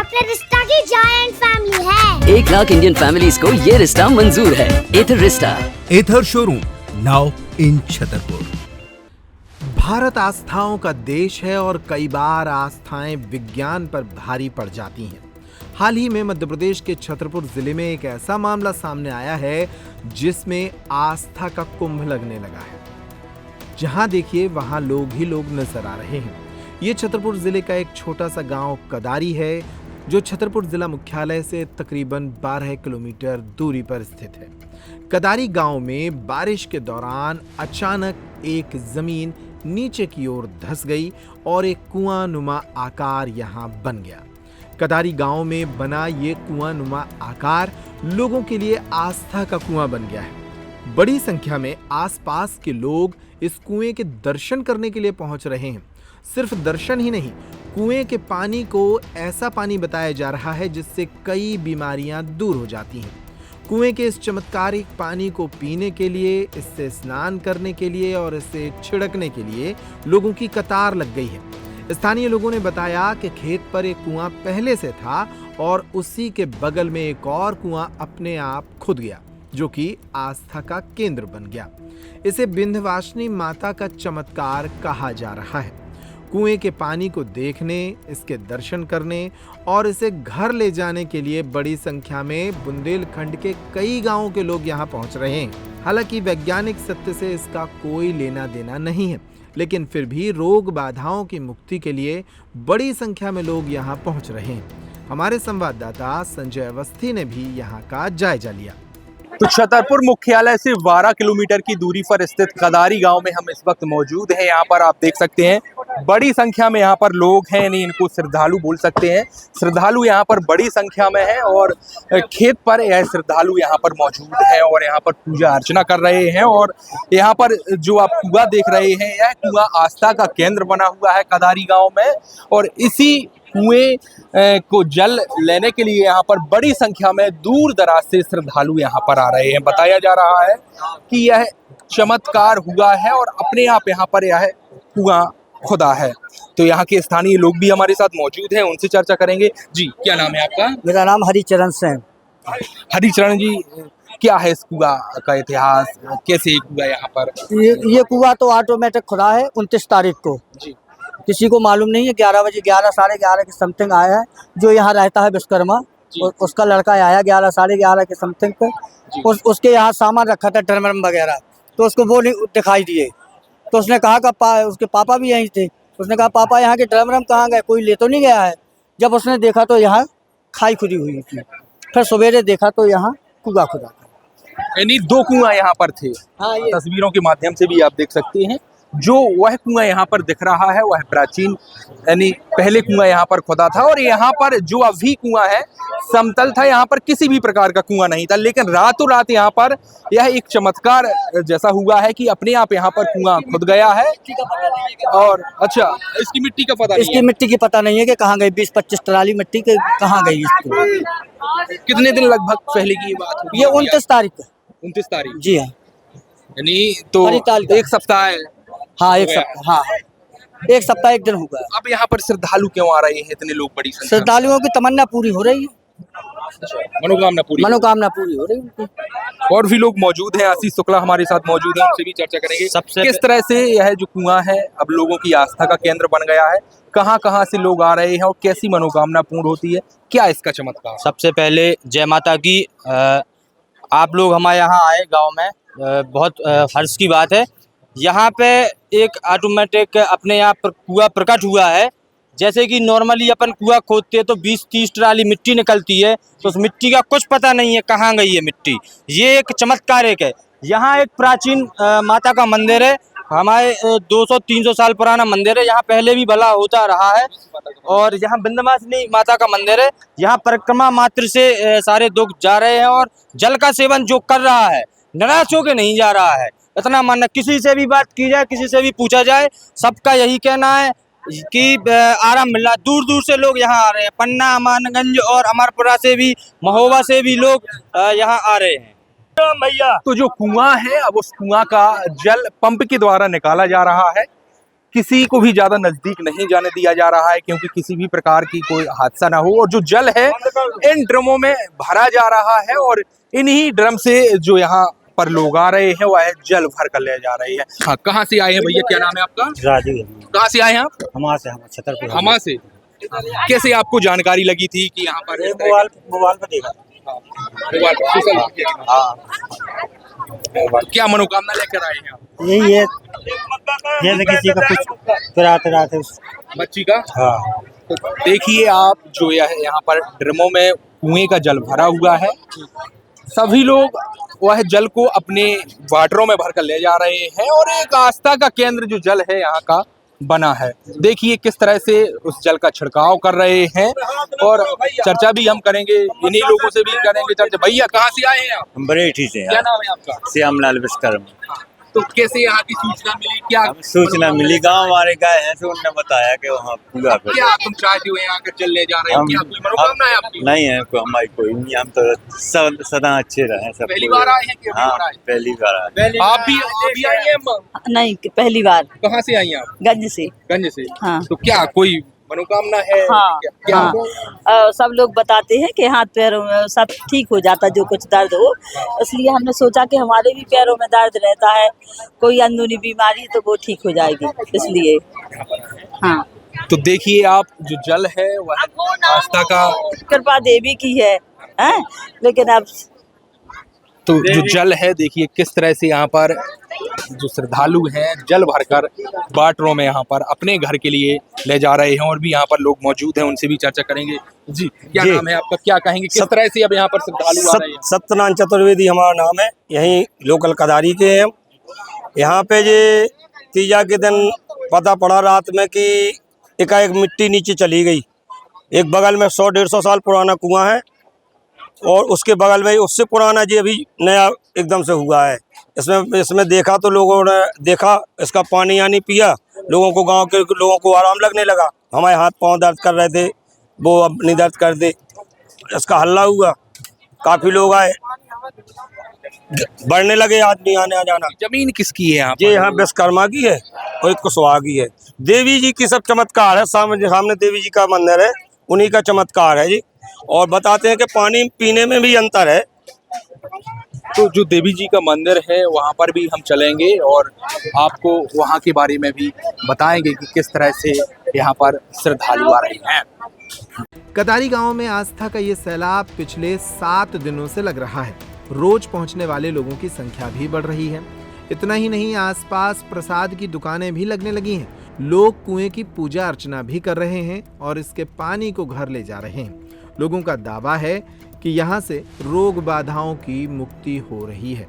पे रिश्ता की जायंट फैमिली है। 1 लाख इंडियन फैमिलीज को ये रिश्ता मंजूर है। एथर रिश्ता, Ather showroom now in Chhatarpur. Bharat आस्थाओं का देश है और कई बार आस्थाएं विज्ञान पर भारी पड़ जाती हैं। हाल ही में मध्य प्रदेश के छतरपुर जिले में एक ऐसा मामला सामने आया है जिसमें आस्था का कुंभ लगने लगा है। जहां देखिए वहां लोग ही लोग नजर आ रहे हैं। ये छतरपुर जिले का एक छोटा सा गांव कदारी है जो छतरपुर जिला मुख्यालय से तकरीबन 12 किलोमीटर दूरी पर स्थित है। कदारी गांव में बारिश के दौरान अचानक एक जमीन नीचे की ओर धंस गई और एक कुआं नुमा आकार यहां बन गया। कदारी गांव में बना ये कुआं नुमा आकार लोगों के लिए आस्था का कुआं बन गया है। बड़ी संख्या में आसपास के लोग इस कुएं के दर्शन करने के लिए पहुंच रहे हैं। सिर्फ दर्शन ही नहीं, कुएं के पानी को ऐसा पानी बताया जा रहा है जिससे कई बीमारियां दूर हो जाती हैं। कुएं के इस चमत्कारिक पानी को पीने के लिए, इससे स्नान करने के लिए और इसे छिड़कने के लिए लोगों की कतार लग गई है। स्थानीय लोगों ने बताया कि खेत पर एक कुआं पहले से था और उसी के बगल में एक और कुआं अपने आप खुद गया, जो कि आस्था का केंद्र बन गया। इसे विंध्यवासिनी माता का चमत्कार कहा जा रहा है। कुएं के पानी को देखने, इसके दर्शन करने और इसे घर ले जाने के लिए बड़ी संख्या में बुंदेलखंड के कई गांवों के लोग यहां पहुंच रहे हैं। हालांकि वैज्ञानिक सत्य से इसका कोई लेना देना नहीं है, लेकिन फिर भी रोग बाधाओं की मुक्ति के लिए बड़ी संख्या में लोग यहां पहुंच रहे हैं। हमारे संवाददाता संजय अवस्थी ने भी यहां का जायजा लिया। तो छतरपुर मुख्यालय से 12 किलोमीटर की दूरी पर स्थित कदारी गांव में हम इस वक्त मौजूद हैं। यहाँ पर आप देख सकते हैं बड़ी संख्या में यहाँ पर लोग हैं, यानी इनको श्रद्धालु बोल सकते हैं। श्रद्धालु यहाँ पर बड़ी संख्या में हैं और खेत पर यह श्रद्धालु यहाँ पर मौजूद हैं और यहाँ पर पूजा अर्चना कर रहे हैं। और यहाँ पर जो आप कुआं देख रहे हैं, यह कुआं आस्था का केंद्र बना हुआ है कदारी गाँव में। और इसी कुएं को जल लेने के लिए यहाँ पर बड़ी संख्या में दूर दराज से श्रद्धालु यहाँ पर आ रहे हैं। बताया जा रहा है कि यह चमत्कार हुआ है और अपने आप यहाँ पर यह कुआं खुदा है। तो यहाँ के स्थानीय लोग भी हमारे साथ मौजूद हैं, उनसे चर्चा करेंगे। जी, क्या नाम है आपका? मेरा नाम हरिचरण सिंह। हरिचरण जी, क्या है इस कुआं का इतिहास? कैसे ये कुआं यहाँ पर? ये कुआं तो ऑटोमेटिक खुदा है। 29 तारीख को जी, किसी को मालूम नहीं है। 11 बजे 11 साढ़े 11 के समथिंग आया है। जो यहाँ रहता है विश्वकर्मा, उसका लड़का आया 11 साढ़े 11 के समथिंग पे। उसके यहाँ सामान रखा था, ड्रम वगैरह, तो उसको वो नहीं दिखाई दिए। तो उसने कहा कि उसके पापा भी यहीं थे। उसने कहा पापा यहाँ के ड्रम कहाँ गए, कोई ले तो नहीं गया है। जब उसने देखा तो यहाँ खाई खुदी हुई थी। फिर सवेरे देखा तो यहाँ कुआं खुदा था। यानी 2 कुआं यहाँ पर थे। हाँ, तस्वीरों के माध्यम से भी आप देख सकते हैं। जो वह कुआं यहाँ पर दिख रहा है वह प्राचीन, यानी पहले कुआं यहाँ पर खुदा था। और यहाँ पर जो अभी कुआं है समतल था, यहाँ पर किसी भी प्रकार का कुआं नहीं था। लेकिन रातों रात यहाँ पर यह एक चमत्कार जैसा हुआ है कि अपने आप यहाँ पर कुआं खुद गया है। और अच्छा, इसकी मिट्टी का पता नहीं है? इसकी मिट्टी की पता नहीं है कि कहाँ गई। 20-25 ट्राली मिट्टी के कहाँ गई इसको। कितने दिन लगभग पहले की बात है? ये 29 तारीख को। 29 तारीख? जी हाँ। यानी तो 1 सप्ताह है। हाँ, 1 सप्ताह। हाँ, 1 सप्ताह 1 दिन हुआ। अब यहाँ पर श्रद्धालु क्यों आ रहे हैं इतने लोग बड़ी संख्या में? श्रद्धालुओं की तमन्ना पूरी हो रही है। मनोकामना पूरी हो रही है। और भी लोग मौजूद हैं। आशीष शुक्ला हमारे साथ मौजूद हैं, उनसे भी चर्चा करेंगे। किस तरह से यह जो कुआं है अब लोगों की आस्था का केंद्र बन गया है? कहाँ कहाँ से लोग आ रहे हैं और कैसी मनोकामना पूर्ण होती है? क्या इसका चमत्कार? सबसे पहले जय माता की। आप लोग हमारे यहाँ आए गाँव में, बहुत हर्ष की बात है। यहाँ पे एक ऑटोमेटिक अपने आप कुआं प्रकट हुआ है। जैसे कि नॉर्मली अपन कुआं खोदते हैं तो 20-30 ट्राली मिट्टी निकलती है, तो उस मिट्टी का कुछ पता नहीं है कहाँ गई है मिट्टी। ये एक चमत्कार एक है। यहाँ एक प्राचीन माता का मंदिर है। हमारे 200-300 साल पुराना मंदिर है। यहाँ पहले भी भला होता रहा है। और यहाँ विंध्यवासिनी माता का मंदिर है। यहाँ परिक्रमा मात्र से सारे लोग जा रहे हैं और जल का सेवन जो कर रहा है निराश होकर नहीं जा रहा है। इतना मानना, किसी से भी बात की जाए, किसी से भी पूछा जाए, सबका यही कहना है कि आराम मिल रहा। दूर दूर से लोग यहाँ आ रहे हैं। पन्ना, अमानगंज और अमरपुरा से भी, महोबा से भी लोग यहाँ आ रहे हैं। तो जो कुआं है, अब उस कुआं का जल पंप के द्वारा निकाला जा रहा है। किसी को भी ज्यादा नजदीक नहीं जाने दिया जा रहा है, क्योंकि किसी भी प्रकार की कोई हादसा ना हो। और जो जल है इन ड्रमों में भरा जा रहा है और इन्हीं ड्रम से जो यहाँ पर लोग आ रहे हैं वह जल भर कर ले जा रहे हैं। हाँ, कहाँ से आए हैं भैया, क्या नाम है आपका? राजू। कहाँ से आए हैं आप? हमा से, हम छतरपुर। हमा से। कैसे आपको जानकारी लगी थी कि यहाँ पर मोबाइल पर देखा? मोबाइल पर, सोशल मीडिया। हाँ, तो क्या मनोकामना लेकर आए हैं आप? यही है, जैसे किसी का कुछ रात बच्ची का। हाँ, तो देखिए आप, जो यहाँ पर ड्रमों में कुएं का जल भरा हुआ है, सभी लोग वह जल को अपने वाटरों में भर कर ले जा रहे हैं और एक आस्था का केंद्र जो जल है यहाँ का बना है। देखिए किस तरह से उस जल का छिड़काव कर रहे हैं और चर्चा भी हम करेंगे, इन्हीं लोगों से भी करेंगे चर्चा। भैया कहाँ से आए हैं आप? हम बरेठी से। क्या नाम है आपका? श्यामलाल विश्वकर्मा। तो कैसे यहाँ की सूचना मिली? क्या सूचना मिली, गांव वाले गए हैं तो उन्होंने बताया कि वहाँ पूरा कर। क्या तुम चाहते हो यहाँ कर जल ले जा रहे हो? क्या कोई मनोकामना है आपकी? नहीं है हमारी कोई नहीं, हम तो सदा अच्छे रहे सब। पहली बार आए हैं कि अभी बार आए? पहली बार आए। आप भी आई हैं अम्मा? नहीं, पहली बार। कहाँ से आई हैं आप? गंज से। गंज से। हाँ। तो क्या कोई मनोकामना है? हाँ, क्या हाँ। सब लोग बताते हैं कि हाथ पैरों में सब ठीक हो जाता, जो कुछ दर्द हो। इसलिए हमने सोचा कि हमारे भी पैरों में दर्द रहता है, कोई अंदरूनी बीमारी तो वो ठीक हो जाएगी, इसलिए। हाँ, तो देखिए आप, जो जल है वह आस्था का, कृपा देवी की है, हैं? लेकिन अब तो जो जल है देखिए किस तरह से यहाँ पर जो श्रद्धालु हैं जल भरकर बाटरों में यहाँ पर अपने घर के लिए ले जा रहे हैं। और भी यहाँ पर लोग मौजूद हैं, उनसे भी चर्चा करेंगे। जी, क्या नाम है आपका? क्या कहेंगे किस तरह से अब यहाँ पर श्रद्धालु आ रहे हैं? सत्यनारायण चतुर्वेदी हमारा नाम है, यहीं लोकल कदारी के हैं। यहाँ पे ये तीजा के दिन पता पड़ा रात में कि एकाएक मिट्टी नीचे चली गई। एक बगल में 100-150 साल पुराना कुआं है और उसके बगल में उससे पुराना जी अभी नया एकदम से हुआ है। इसमें देखा तो लोगों ने देखा, इसका पानी यानी पिया, लोगों को, गांव के लोगों को आराम लगने लगा। हमारे हाथ पांव दर्द कर रहे थे, वो अब नहीं दर्द कर दे। इसका हल्ला हुआ, काफी लोग आए, बढ़ने लगे आदमी आने जाना। जमीन किसकी है यहाँ ये यहाँ विश्वकर्मा की है और एक कुशवाहा की है। देवी जी की सब चमत्कार है, सामने देवी जी का मंदिर है, उन्हीं का चमत्कार है जी। और बताते हैं कि पानी पीने में भी अंतर है। तो जो देवी जी का मंदिर है वहाँ पर भी हम चलेंगे और आपको वहाँ के बारे में भी बताएंगे कि किस तरह से यहाँ पर श्रद्धालु आ रहे हैं। कदारी गांव में आस्था का ये सैलाब पिछले 7 दिनों से लग रहा है। रोज पहुंचने वाले लोगों की संख्या भी बढ़ रही है। इतना ही नहीं, आसपास प्रसाद की दुकानें भी लगने लगी हैं। लोग कुएं की पूजा अर्चना भी कर रहे हैं और इसके पानी को घर ले जा रहे हैं। लोगों का दावा है कि यहाँ से रोग बाधाओं की मुक्ति हो रही है।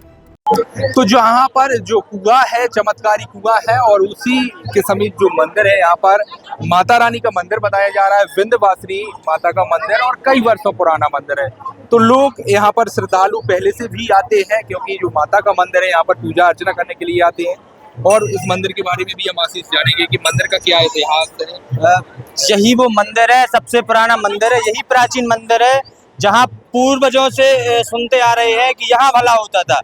तो जहाँ पर जो कुआं है, चमत्कारी कुआं है, और उसी के समीप जो मंदिर है, यहाँ पर माता रानी का मंदिर बताया जा रहा है, विंध्यवासिनी माता का मंदिर, और कई वर्षों पुराना मंदिर है। तो लोग यहाँ पर श्रद्धालु पहले से भी आते हैं, क्योंकि जो माता का मंदिर है यहाँ पर पूजा अर्चना करने के लिए आते हैं। और इस मंदिर के बारे में भी हम आशीष जानेंगे कि मंदिर का क्या इतिहास है। यही वो मंदिर है, सबसे पुराना मंदिर है, यही प्राचीन मंदिर है जहाँ पूर्वजों से सुनते आ रहे हैं कि यहाँ भला होता था।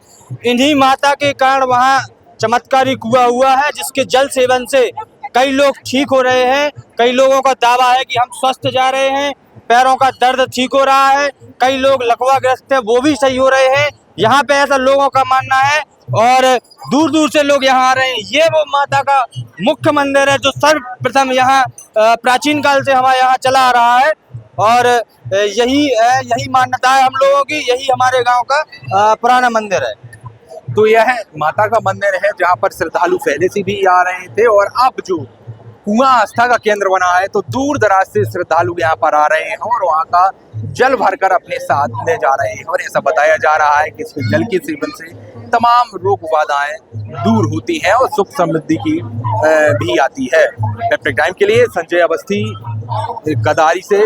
इन्हीं माता के कारण वहाँ चमत्कारी कुआं हुआ है, जिसके जल सेवन से कई लोग ठीक हो रहे हैं। कई लोगों का दावा है कि हम स्वस्थ जा रहे हैं, पैरों का दर्द ठीक हो रहा है। कई लोग लकवाग्रस्त हैं, वो भी सही हो रहे हैं। यहाँ पे ऐसा लोगों का मानना है और दूर दूर से लोग यहाँ आ रहे हैं। ये वो माता का मुख्य मंदिर है जो सर्वप्रथम यहाँ प्राचीन काल से हमारे यहाँ चला आ रहा है। और यही मान्यता है हम लोगों की, यही हमारे गांव का पुराना मंदिर है। तो यह माता का मंदिर है जहाँ पर श्रद्धालु पहले से भी आ रहे थे, और अब जो कुआं आस्था का केंद्र बना है तो दूर दराज से श्रद्धालु यहाँ पर आ रहे हैं और वहाँ का जल भरकर अपने साथ ले जा रहे हैं। और ऐसा बताया जा रहा है कि इस जल के सेवन से तमाम रोग बाधाएं दूर होती हैं और सुख समृद्धि की भी आती है। टाइम के लिए संजय अवस्थी, कदारी से।